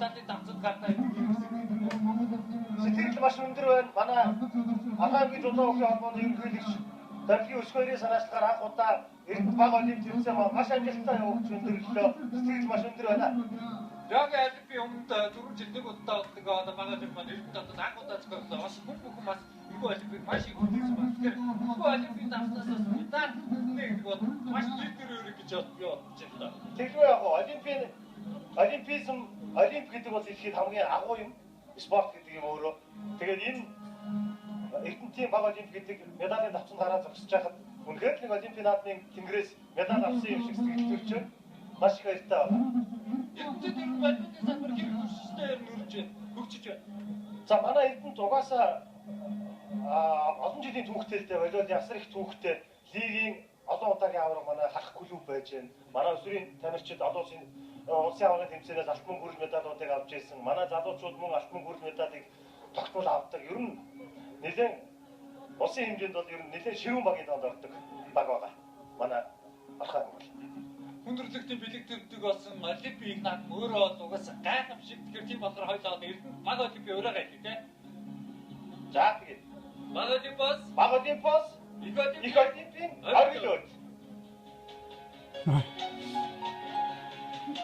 Таны давцад гартай сэтгэл маш өндөр байна. Манай Атагийн жолоо өхөө холбооны ерөнхийлөгч Давлын өсгөөний санаачлахаар анх удаа Эрдэнэт баг олимпиад тэмцээн маш амжилттай явуулж өндөрлөө. Сэтгэл маш өндөр байна. яг аль өмнөд 4 жил нэг удаа одоо байгаа юм маань Эрдэнэт одоо анх удаа зөвхөн бас бүх бас нөгөө олимпиад маш их үлдсэн байна. Тэгэхээр нөгөө олимпиад давснаас удаа нэг бол маш зүйдэр өрөө гэж би бодож байна. Тэгвэл яг олимпизм олимп гэдэг бол ихэд хамгийн агуу юм. Спорт гэдэг юм өөрөө. Тэгээд энэ Эрдэнэтийн баг олимп гэдэг медалийн давцанд гараад зогсож байхад үнэхээр нэг олимпийн наадмын тэнгэрээс медаль авсан юм шиг сэтгэл төрж байна. Маш их баяртай байна. Эрдэнэт энэ бодитын салбар хэрэг хүчтэй хөгжиж байна. За манай Эрдэнэт угаасаа олон жилийн түүхтэйтэй болоод ясар их түүхтэй лигийн олон удаагийн авраг манай халах клуб байж байна. Манай өсвөрийн тамирчид олон улсын аврагын тэмцээнээс алтан гүрэл медалуудыг авч ирсэн. Манай залуучууд мөн алтан гүрэл медалыг тогтмол авдаг. Ер нь нэлээд улсын хэмжээнд бол ер нь нэлээд ширүүн багийн донд ордог баг байгаа. Манай Архаа бол хүндрэлтийн бэлэг төвдөг болсон олимпийн наадам өөрөө бол угаасаа гайхамшиг. Тэгэхээр тийм болохоор хоёулаа Эрдэнэт баг олимпийн өрөө гайлээ тий. За тэгээд баг олимпиос их олимпийн оргилууд